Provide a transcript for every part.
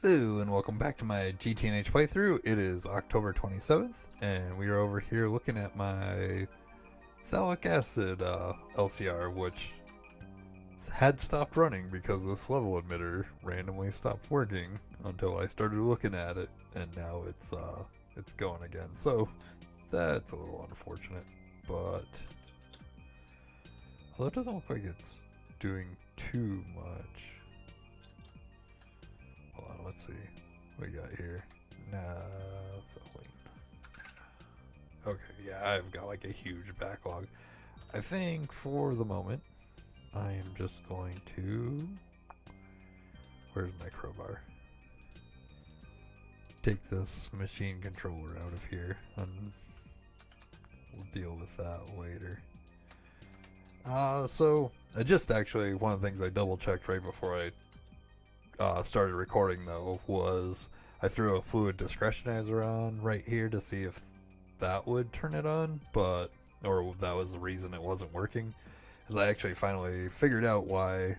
Hello and welcome back to my GTNH playthrough. It is October 27th and we are over here looking at my phthalic acid LCR, which had stopped running because this level emitter randomly stopped working until I started looking at it, and now it's going again. So that's a little unfortunate, but although it doesn't look like it's doing too much. Hold on, let's see what we got here. Okay, yeah, I've got like a huge backlog. I think for the moment, I am just going to... Where's my crowbar? Take this machine controller out of here, and we'll deal with that later. So, I just actually, one of the things I double checked right before I started recording though was I threw a fluid discretionizer on right here to see if that would turn it on, or that was the reason it wasn't working. Is I actually finally figured out why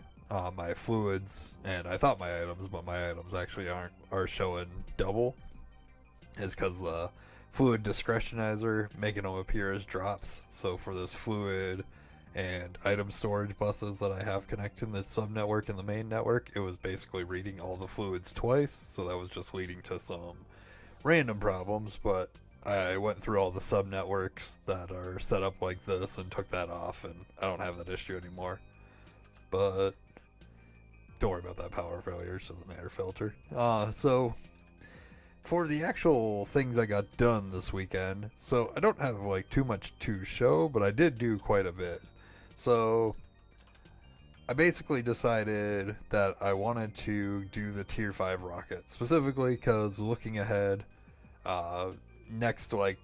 my fluids, and I thought my items, but my items actually are showing double, is because the fluid discretionizer making them appear as drops. So for this fluid and item storage buses that I have connecting the subnetwork and the main network, it was basically reading all the fluids twice, so that was just leading to some random problems. But I went through all the subnetworks that are set up like this and took that off, and I don't have that issue anymore. But don't worry about that power failure, it's just an air filter. So for the actual things I got done this weekend, so I don't have like too much to show, but I did do quite a bit. So I basically decided that I wanted to do the tier 5 rocket, specifically because looking ahead, next like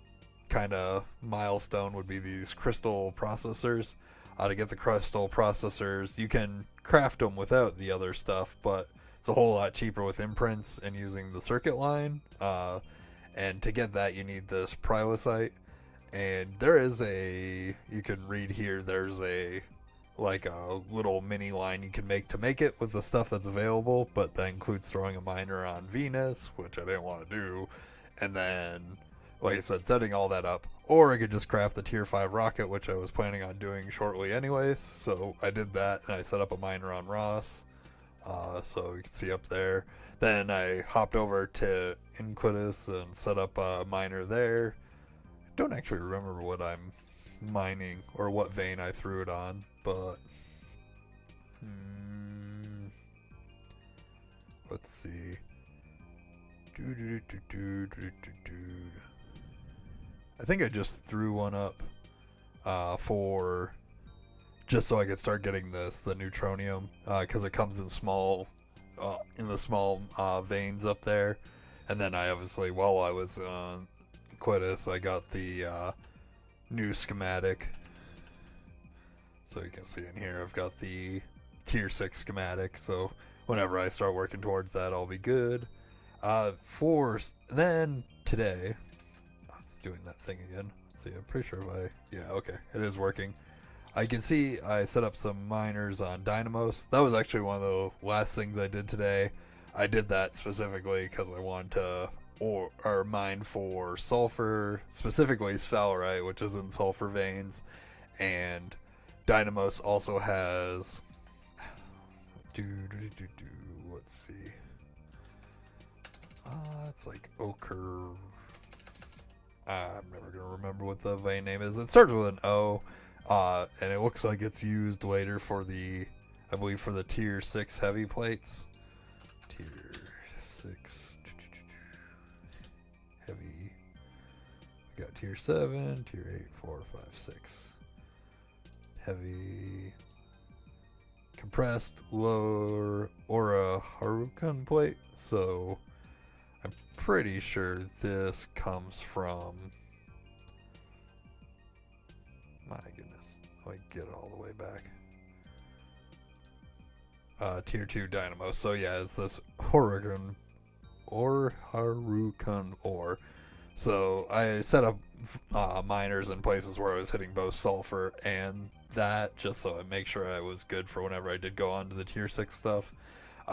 kind of milestone would be these crystal processors. To get the crystal processors, you can craft them without the other stuff, but it's a whole lot cheaper with imprints and using the circuit line. And to get that, you need this prilosite. And there is you can read here, there's a little mini line you can make to make it with the stuff that's available, but that includes throwing a miner on Venus, which I didn't want to do, and then, like I said, setting all that up. Or I could just craft the tier 5 rocket, which I was planning on doing shortly anyways, so I did that, and I set up a miner on Ross, so you can see up there. Then I hopped over to Inquitus and set up a miner there. Don't actually remember what I'm mining or what vein I threw it on, but let's see. I think I just threw one up for just so I could start getting the neutronium, because it comes in the small veins up there. And then I obviously, while I was on Quitus, I got the new schematic. So you can see in here I've got the tier 6 schematic, so whenever I start working towards that, I'll be good. Then today, it's doing that thing again. Let's see, I'm pretty sure okay, it is working. I can see I set up some miners on Dynamos. That was actually one of the last things I did today. I did that specifically because I wanted to or mine for sulfur, specifically sphalerite, which is in sulfur veins, and Dynamos also has let's see, it's like ochre. I'm never gonna remember what the vein name is. It starts with an O, and it looks like it's used later for I believe for the tier 6 heavy plates. Tier 6 heavy. We got tier 7, tier 8, 4, 5, 6. Heavy compressed lower or a Harukan plate. So I'm pretty sure this comes from, my goodness, let me get all the way back. Tier 2 Dynamo. So yeah, it's this Harukan ore. So I set up miners in places where I was hitting both sulfur and that, just so I make sure I was good for whenever I did go on to the tier 6 stuff.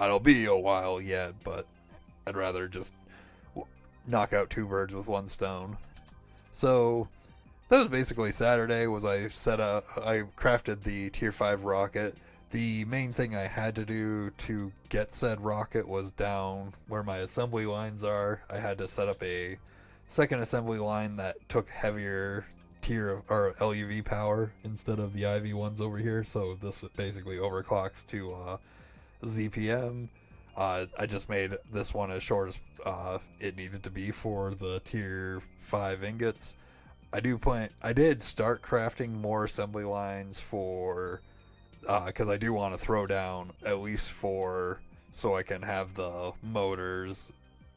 It'll be a while yet, but I'd rather just knock out 2 birds with 1 stone. So that was basically Saturday. I crafted the tier 5 rocket. The main thing I had to do to get said rocket was down where my assembly lines are. I had to set up a second assembly line that took heavier tier or LUV power instead of the IV ones over here. So this basically overclocks to ZPM. I just made this one as short as it needed to be for the tier 5 ingots. I did start crafting more assembly lines for because I do want to throw down at least 4 so I can have the motors,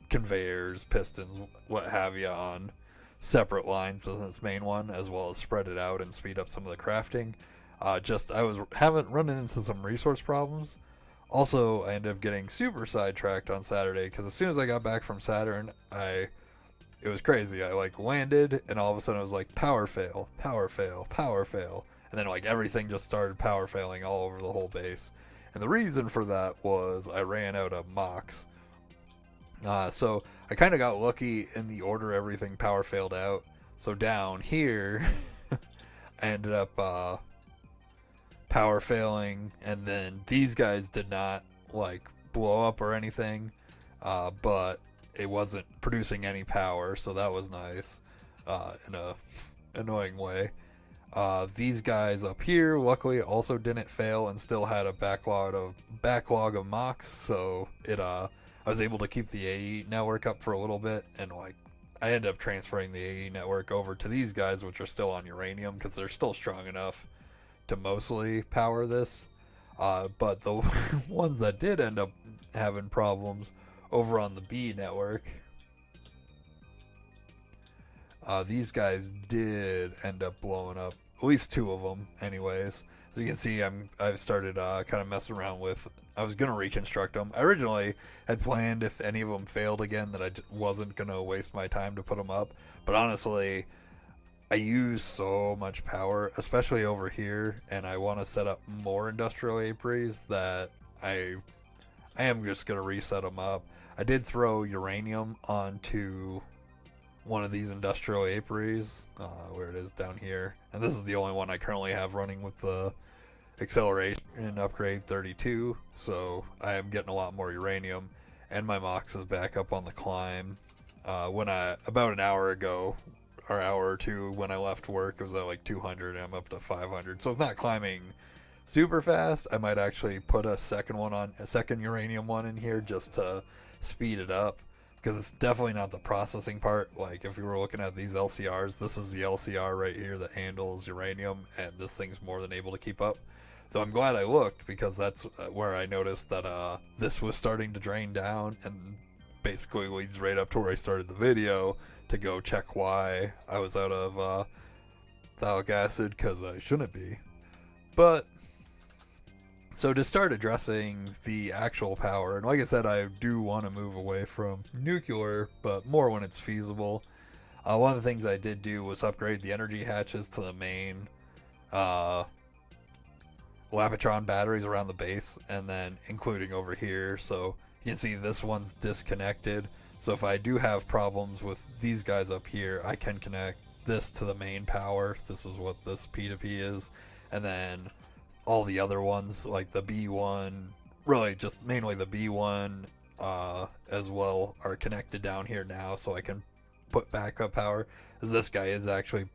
conveyors, pistons, what have you on separate lines than this main one, as well as spread it out and speed up some of the crafting. I haven't run into some resource problems. Also, I ended up getting super sidetracked on Saturday because as soon as I got back from Saturn, it was crazy. I landed and all of a sudden it was like power fail, power fail, power fail. And then everything just started power failing all over the whole base. And the reason for that was I ran out of mocks. So I kind of got lucky in the order everything power failed out. So down here, I ended up power failing, and then these guys did not blow up or anything, but it wasn't producing any power, so that was nice in a annoying way. These guys up here luckily also didn't fail and still had a backlog of mocks, so I was able to keep the AE network up for a little bit, and I ended up transferring the AE network over to these guys, which are still on uranium because they're still strong enough to mostly power this. But the ones that did end up having problems over on the B network, these guys did end up blowing up, at least 2 of them anyways. As you can see, I've started kind of messing around with, I was going to reconstruct them. I originally had planned if any of them failed again that I wasn't going to waste my time to put them up. But honestly, I use so much power, especially over here, and I want to set up more industrial apiaries that I am just going to reset them up. I did throw uranium onto one of these industrial apiaries, where it is down here, and this is the only one I currently have running with the acceleration upgrade 32, so I am getting a lot more uranium, and my mox is back up on the climb. About an hour ago, or hour or two, when I left work, it was at 200, and I'm up to 500, so it's not climbing super fast. I might actually put a second uranium one in here just to speed it up, because it's definitely not the processing part. If you were looking at these LCRs, this is the LCR right here that handles uranium, and this thing's more than able to keep up. Though I'm glad I looked, because that's where I noticed that this was starting to drain down, and basically leads right up to where I started the video to go check why I was out of phthalic acid, because I shouldn't be. But so to start addressing the actual power, and like I said, I do want to move away from nuclear, but more when it's feasible. One of the things I did do was upgrade the energy hatches to the main Lapitron batteries around the base, and then including over here. So you can see this one's disconnected. So if I do have problems with these guys up here, I can connect this to the main power. This is what this P2P is. And then all the other ones, like the B1, really just mainly the B1 as well, are connected down here now, so I can put backup power. As this guy is actually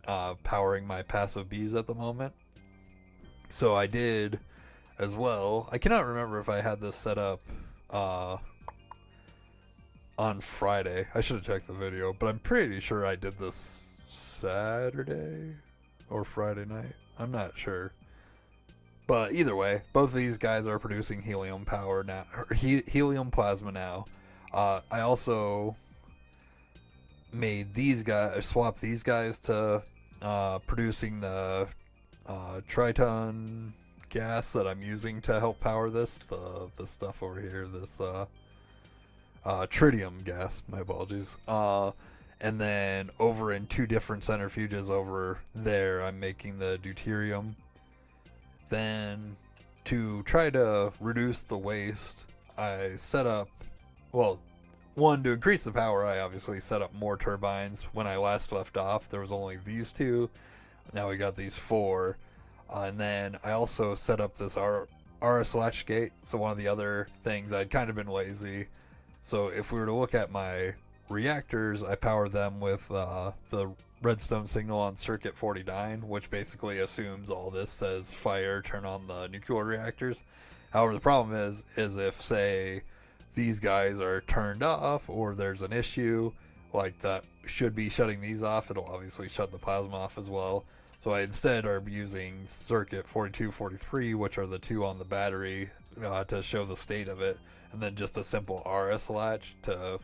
powering my passive Bs at the moment. So I did as well. I cannot remember if I had this set up on Friday. I should have checked the video, but I'm pretty sure I did this Saturday or Friday night. I'm not sure. But either way, both of these guys are producing helium power now, or helium plasma now. I also made these guys, swapped these guys to producing the Triton gas that I'm using to help power this. The stuff over here, this tritium gas. My apologies. And then over in 2 different centrifuges over there, I'm making the deuterium. Then, to try to reduce the waste, I set up, well, one, to increase the power, I obviously set up more turbines. When I last left off, there was only these two. Now we got these four. And then I also set up this RS latch gate. So one of the other things, I'd kind of been lazy. So if we were to look at my reactors, I powered them with the redstone signal on circuit 49, which basically assumes all this says fire, turn on the nuclear reactors. However, the problem is if, say, these guys are turned off or there's an issue, like that should be shutting these off, it'll obviously shut the plasma off as well. So I instead are using circuit 42, 43, which are the two on the battery, to show the state of it, and then just a simple RS latch to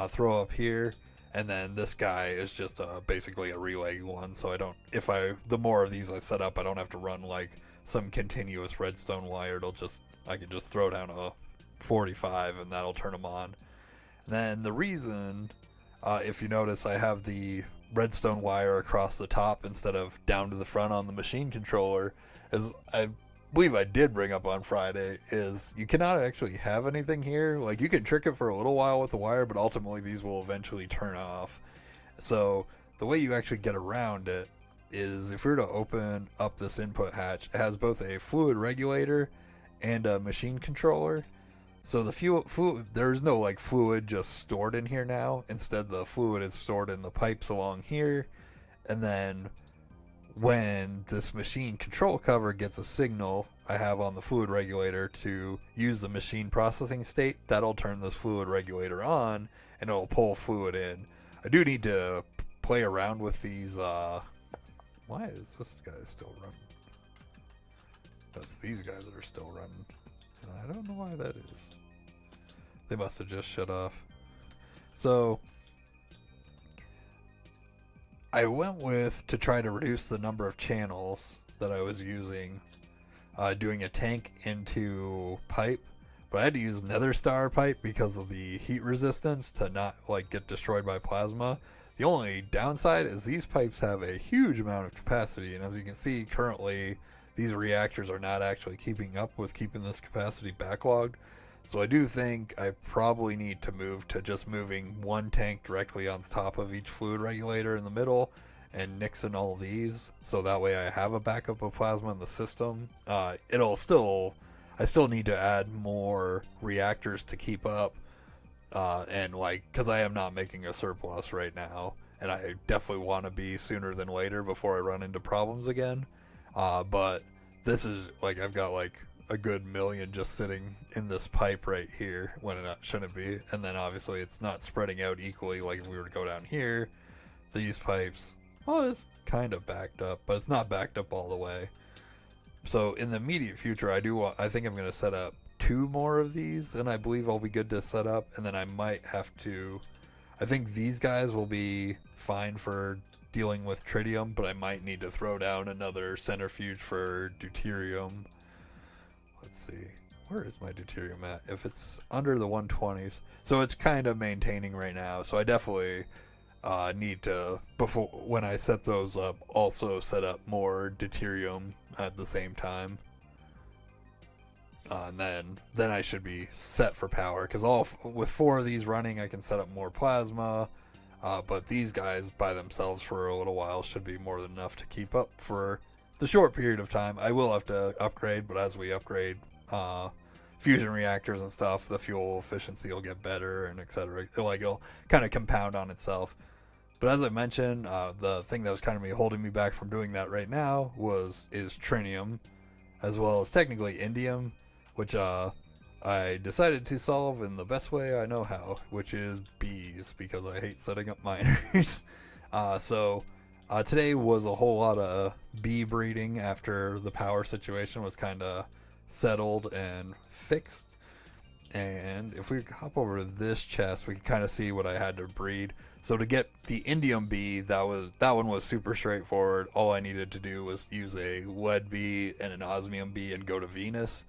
throw up here. And then this guy is just basically a relay one, so the more of these I set up, I don't have to run like some continuous redstone wire. I can just throw down a 45 and that'll turn them on. And then the reason, if you notice, I have the redstone wire across the top instead of down to the front on the machine controller, is I believe I did bring up on Friday, is you cannot actually have anything here. Like, you can trick it for a little while with the wire, but ultimately these will eventually turn off. So the way you actually get around it is, if we were to open up this input hatch, it has both a fluid regulator and a machine controller. So the fluid, there's no like fluid just stored in here now. Instead, the fluid is stored in the pipes along here. And then when this machine control cover gets a signal I have on the fluid regulator to use the machine processing state, that'll turn this fluid regulator on and it'll pull fluid in. I do need to play around with these. Why is this guy still running? That's these guys that are still running. And I don't know why that is. They must have just shut off. So I went with, to try to reduce the number of channels that I was using, doing a tank into pipe, but I had to use nether star pipe because of the heat resistance to not like get destroyed by plasma. The only downside is these pipes have a huge amount of capacity, and as you can see currently, these reactors are not actually keeping up with keeping this capacity backlogged. So I do think I probably need to move to just moving one tank directly on top of each fluid regulator in the middle and nixing all these, so that way I have a backup of plasma in the system. I still need to add more reactors to keep up, and like, because I am not making a surplus right now, and I definitely want to be sooner than later before I run into problems again. But this is like, I've got like a good million just sitting in this pipe right here when it shouldn't be. And then obviously it's not spreading out equally. Like if we were to go down here, these pipes, well, it's kind of backed up, but it's not backed up all the way. So in the immediate future, I think I'm going to set up 2 more of these, and I believe I'll be good to set up. And then I might have to, I think these guys will be fine for dealing with tritium, but I might need to throw down another centrifuge for deuterium. Let's see, where is my deuterium at? If it's under the 120s, so it's kind of maintaining right now. So I definitely need to, before when I set those up, also set up more deuterium at the same time. And then I should be set for power, because with 4 of these running, I can set up more plasma. But these guys by themselves for a little while should be more than enough to keep up for the short period of time. I will have to upgrade, but as we upgrade fusion reactors and stuff, the fuel efficiency will get better, and etc. It'll kind of compound on itself. But as I mentioned, the thing that was kind of holding me back from doing that right now is trinium, as well as technically indium, which I decided to solve in the best way I know how, which is bees, because I hate setting up miners. So today was a whole lot of bee breeding after the power situation was kind of settled and fixed. And if we hop over to this chest, we can kind of see what I had to breed. So to get the indium bee, that one was super straightforward. All I needed to do was use a lead bee and an osmium bee and go to Venus.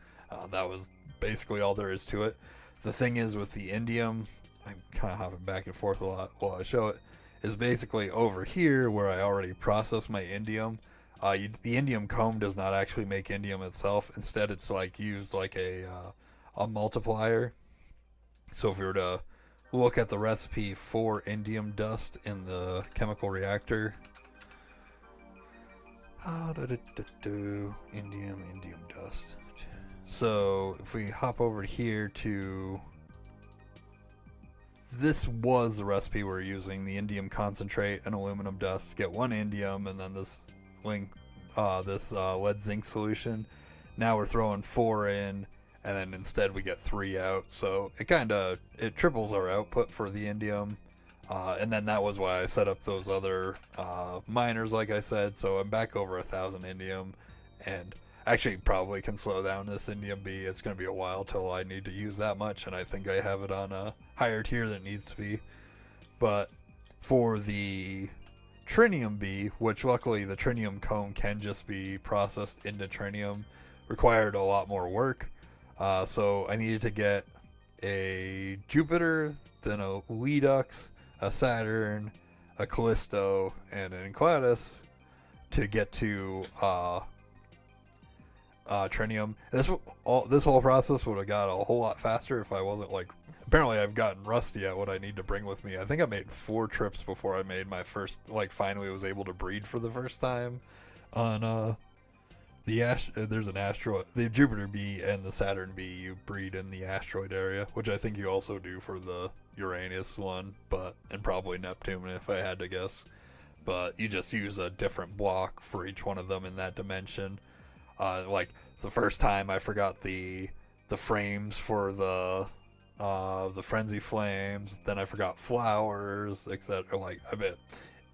That was basically all there is to it. The thing is with the indium, I'm kind of hopping back and forth a lot while I show it, is basically over here where I already processed my indium. The indium comb does not actually make indium itself. Instead, it's like used like a multiplier. So if we were to look at the recipe for indium dust in the chemical reactor. Indium dust. So if we hop over here to, this was the recipe we're using: the indium concentrate and aluminum dust. Get 1 indium and then this lead zinc solution. Now we're throwing 4 in, and then instead we get 3 out. So it triples our output for the indium. And then that was why I set up those other miners, like I said. So I'm back over 1,000 indium, and actually probably can slow down this indium B. It's going to be a while till I need to use that much, and I think I have it on a higher tier than it needs to be. But for the trinium B, which luckily the trinium cone can just be processed into trinium, required a lot more work. So I needed to get a Jupiter, then a Redux, a Saturn, a Callisto, and an Enceladus to get to trinium. This whole process would have got a whole lot faster if I wasn't like. Apparently, I've gotten rusty at what I need to bring with me. I think I made 4 trips before I made my first. Like, finally was able to breed for the first time on there's an asteroid, the Jupiter B and the Saturn B. You breed in the asteroid area, which I think you also do for the Uranus one, and probably Neptune if I had to guess. But you just use a different block for each one of them in that dimension. Like the first time I forgot the frames for the frenzy flames, then I forgot flowers, etc. Like, I bet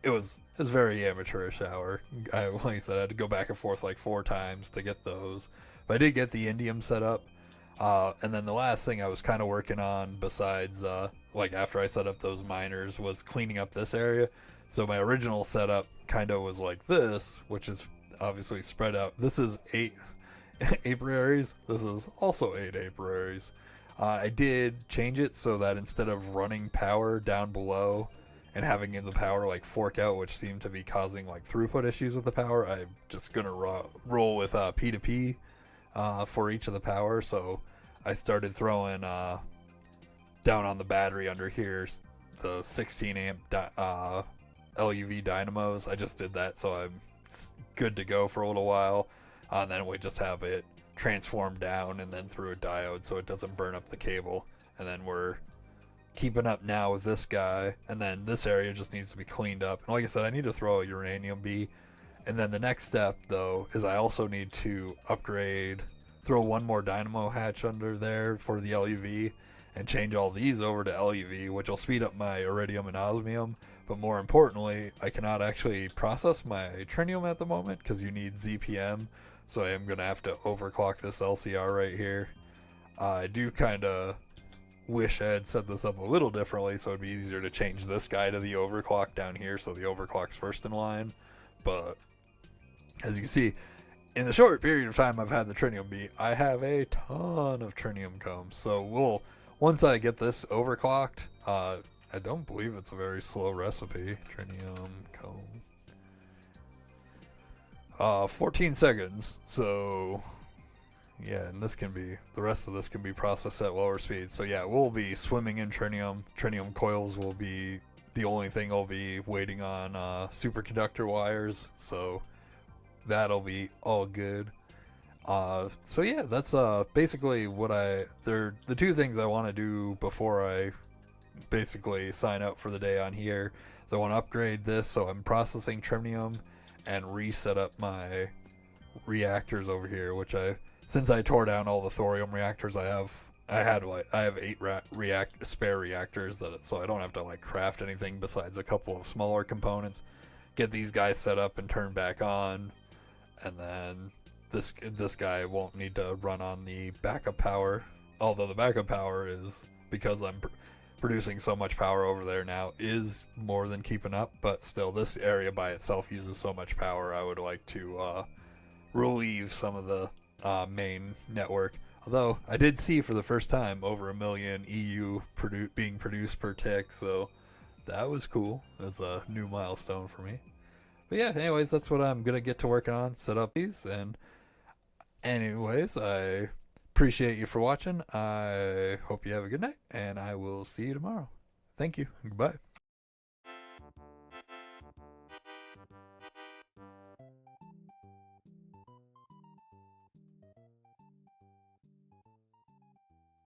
it was very amateurish hour. Like I said, I had to go back and forth like 4 times to get those, but I did get the indium set up. And then the last thing I was kind of working on, besides like after I set up those miners, was cleaning up this area. So my original setup kind of was like this, which is obviously spread out. This is 8 apiaries. This is also 8 apiaries. I did change it so that instead of running power down below and having the power like fork out, which seemed to be causing like throughput issues with the power, I'm just gonna roll with P2P for each of the power. So I started throwing down on the battery under here the 16 amp LUV dynamos. I just did that so I'm good to go for a little while, and then we just have it transform down and then through a diode so it doesn't burn up the cable. And then we're keeping up now with this guy, and then this area just needs to be cleaned up. And like I said, I need to throw a uranium B. And then the next step though is I also need to throw 1 more dynamo hatch under there for the LUV, and change all these over to LUV, which will speed up my iridium and osmium. But more importantly, I cannot actually process my trinium at the moment because you need ZPM. So I am going to have to overclock this LCR right here. I do kind of wish I had set this up a little differently so it'd be easier to change this guy to the overclock down here so the overclock's first in line. But as you can see, in the short period of time I've had the trinium B, I have a ton of trinium combs. So once I get this overclocked, I don't believe it's a very slow recipe. Trinium comb. 14 seconds. So yeah, and the rest of this can be processed at lower speed. So yeah, we'll be swimming in trinium. Trinium coils will be the only thing I'll be waiting on superconductor wires. So that'll be all good. So yeah, that's basically what the 2 things I want to do before I basically sign out for the day on here. So I want to upgrade this so I'm processing trinium and reset up my reactors over here, which since I tore down all the thorium reactors I have 8 spare reactors so I don't have to like craft anything besides a couple of smaller components. Get these guys set up and turned back on, and then this guy won't need to run on the backup power, although the backup power is, because I'm producing so much power over there now, is more than keeping up. But still, this area by itself uses so much power, I would like to relieve some of the main network. Although I did see for the first time over 1 million EU being produced per tick, so that was cool. That's a new milestone for me. But yeah, anyways, that's what I'm gonna get to working on, set up these. And anyways, I appreciate you for watching. I hope you have a good night, and I will see you tomorrow. Thank you. Goodbye.